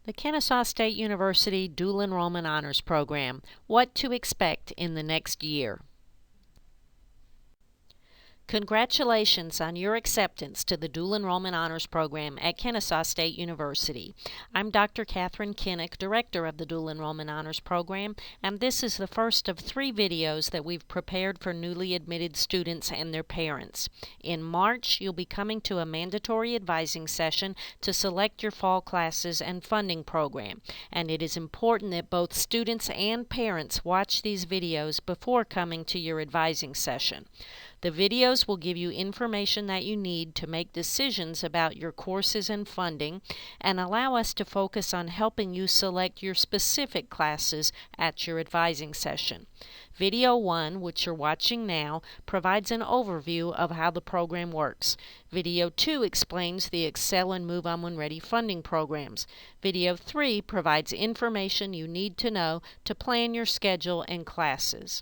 The Kennesaw State University Dual Enrollment Honors Program. What to expect in the next year. Congratulations on your acceptance to the Dual Enrollment Honors Program at Kennesaw State University. I'm Dr. Catherine Kinnick, Director of the Dual Enrollment Honors Program, and this is the first of 3 videos that we've prepared for newly admitted students and their parents. In March, you'll be coming to a mandatory advising session to select your fall classes and funding program, and it is important that both students and parents watch these videos before coming to your advising session. The videos will give you information that you need to make decisions about your courses and funding and allow us to focus on helping you select your specific classes at your advising session. Video 1, which you're watching now, provides an overview of how the program works. Video 2 explains the Excel and Move On When Ready funding programs. Video 3 provides information you need to know to plan your schedule and classes.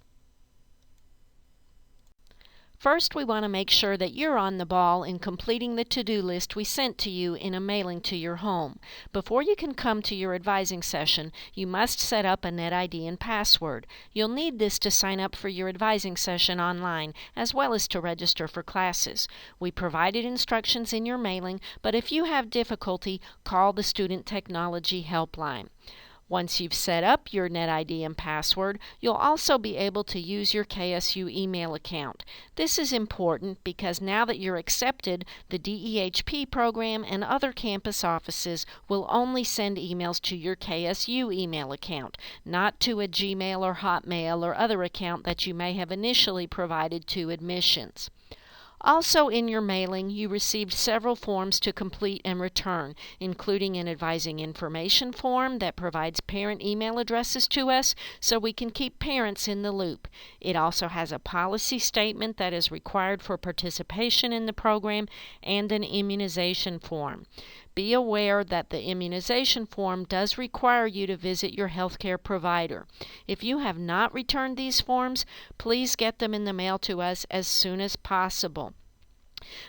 First, we want to make sure that you're on the ball in completing the to-do list we sent to you in a mailing to your home. Before you can come to your advising session, you must set up a NetID and password. You'll need this to sign up for your advising session online, as well as to register for classes. We provided instructions in your mailing, but if you have difficulty, call the Student Technology Helpline. Once you've set up your NetID and password, you'll also be able to use your KSU email account. This is important because now that you're accepted, the DEHP program and other campus offices will only send emails to your KSU email account, not to a Gmail or Hotmail or other account that you may have initially provided to admissions. Also in your mailing, you received several forms to complete and return, including an advising information form that provides parent email addresses to us so we can keep parents in the loop. It also has a policy statement that is required for participation in the program and an immunization form. Be aware that the immunization form does require you to visit your healthcare provider. If you have not returned these forms, please get them in the mail to us as soon as possible.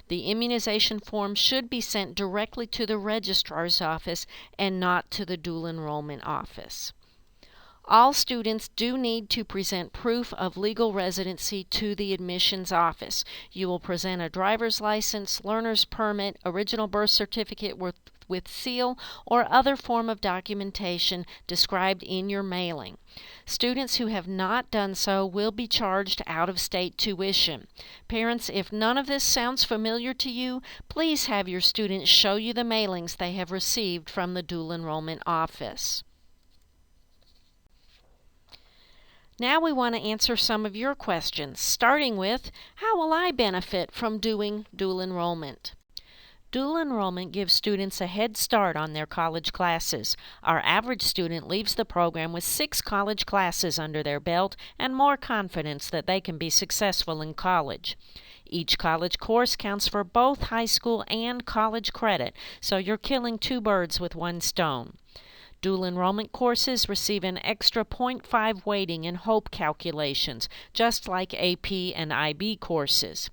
The immunization form should be sent directly to the registrar's office and not to the dual enrollment office. All students do need to present proof of legal residency to the admissions office. You will present a driver's license, learner's permit, original birth certificate with seal, or other form of documentation described in your mailing. Students who have not done so will be charged out-of-state tuition. Parents, if none of this sounds familiar to you, please have your students show you the mailings they have received from the dual enrollment office. Now we want to answer some of your questions, starting with, how will I benefit from doing dual enrollment? Dual enrollment gives students a head start on their college classes. Our average student leaves the program with 6 college classes under their belt and more confidence that they can be successful in college. Each college course counts for both high school and college credit, so you're killing 2 birds with 1 stone. Dual enrollment courses receive an extra 0.5 weighting in HOPE calculations, just like AP and IB courses.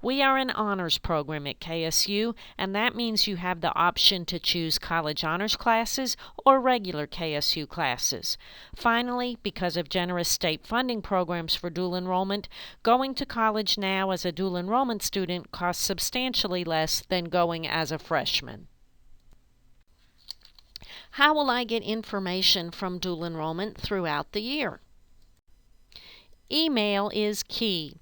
We are an honors program at KSU, and that means you have the option to choose college honors classes or regular KSU classes. Finally, because of generous state funding programs for dual enrollment, going to college now as a dual enrollment student costs substantially less than going as a freshman. How will I get information from dual enrollment throughout the year? Email is key.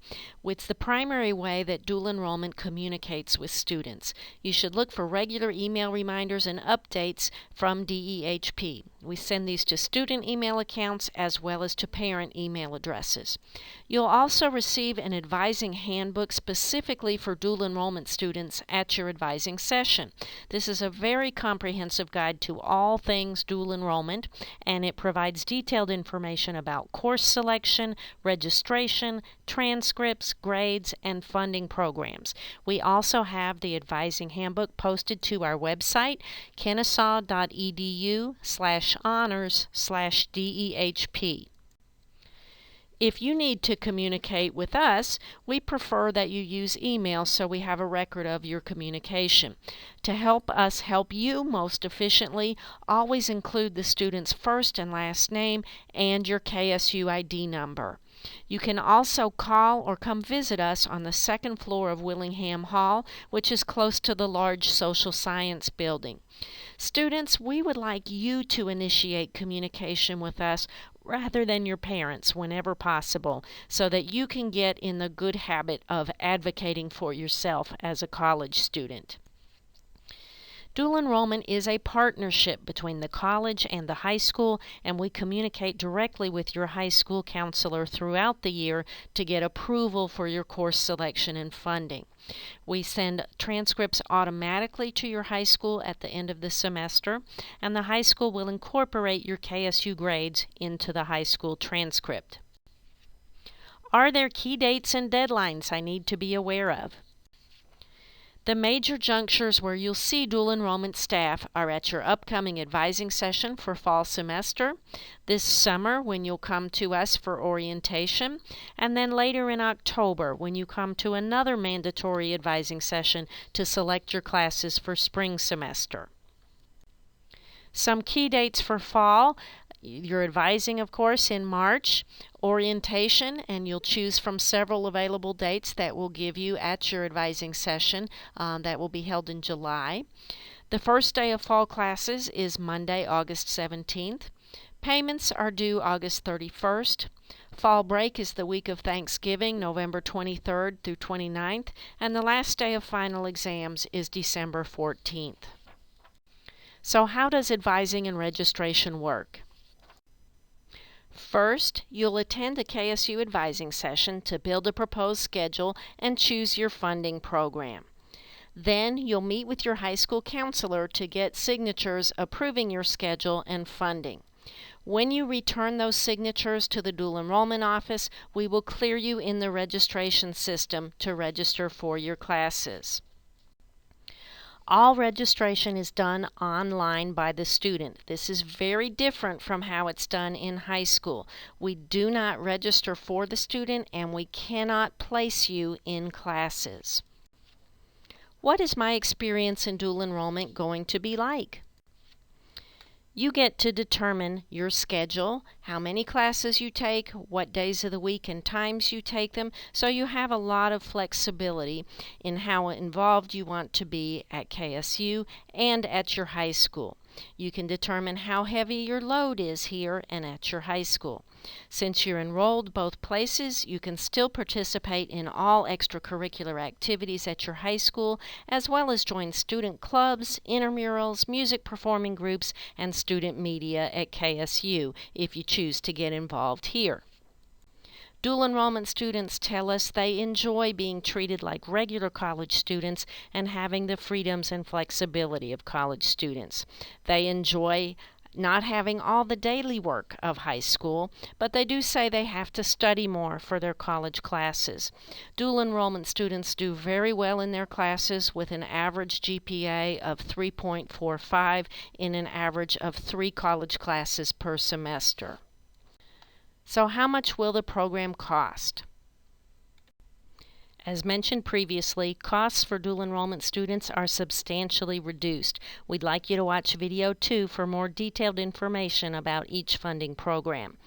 It's the primary way that dual enrollment communicates with students. You should look for regular email reminders and updates from DEHP. We send these to student email accounts as well as to parent email addresses. You'll also receive an advising handbook specifically for dual enrollment students at your advising session. This is a very comprehensive guide to all things dual enrollment, and it provides detailed information about course selection, registration, transcripts, grades, and funding programs. We also have the advising handbook posted to our website, kennesaw.edu/honors/DEHP. If you need to communicate with us, we prefer that you use email so we have a record of your communication. To help us help you most efficiently, always include the student's first and last name and your KSU ID number. You can also call or come visit us on the second floor of Willingham Hall, which is close to the large social science building. Students, we would like you to initiate communication with us rather than your parents whenever possible, so that you can get in the good habit of advocating for yourself as a college student. Dual enrollment is a partnership between the college and the high school, and we communicate directly with your high school counselor throughout the year to get approval for your course selection and funding. We send transcripts automatically to your high school at the end of the semester, and the high school will incorporate your KSU grades into the high school transcript. Are there key dates and deadlines I need to be aware of? The major junctures where you'll see dual enrollment staff are at your upcoming advising session for fall semester, this summer when you'll come to us for orientation, and then later in October when you come to another mandatory advising session to select your classes for spring semester. Some key dates for fall: you're advising, of course, in March, orientation, and you'll choose from several available dates that we'll give you at your advising session that will be held in July. The first day of fall classes is Monday, August 17th. Payments are due August 31st. Fall break is the week of Thanksgiving, November 23rd through 29th, and the last day of final exams is December 14th. So how does advising and registration work? First, you'll attend a KSU advising session to build a proposed schedule and choose your funding program. Then, you'll meet with your high school counselor to get signatures approving your schedule and funding. When you return those signatures to the dual enrollment office, we will clear you in the registration system to register for your classes. All registration is done online by the student. This is very different from how it's done in high school. We do not register for the student, and we cannot place you in classes. What is my experience in dual enrollment going to be like? You get to determine your schedule, how many classes you take, what days of the week and times you take them, so you have a lot of flexibility in how involved you want to be at KSU and at your high school. You can determine how heavy your load is here and at your high school. Since you're enrolled both places, you can still participate in all extracurricular activities at your high school, as well as join student clubs, intramurals, music performing groups, and student media at KSU if you choose to get involved here. Dual enrollment students tell us they enjoy being treated like regular college students and having the freedoms and flexibility of college students. They enjoy not having all the daily work of high school, but they do say they have to study more for their college classes. Dual enrollment students do very well in their classes with an average GPA of 3.45 in an average of 3 college classes per semester. So how much will the program cost? As mentioned previously, costs for dual enrollment students are substantially reduced. We'd like you to watch video 2 for more detailed information about each funding program.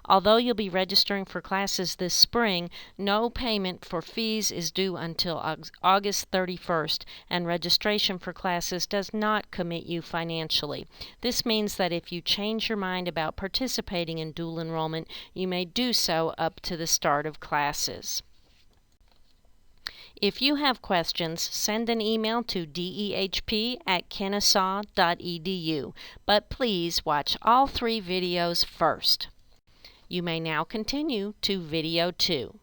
Although you'll be registering for classes this spring, no payment for fees is due until August 31st, and registration for classes does not commit you financially. This means that if you change your mind about participating in dual enrollment, you may do so up to the start of classes. If you have questions, send an email to dehp@kennesaw.edu, but please watch all 3 videos first. You may now continue to video 2.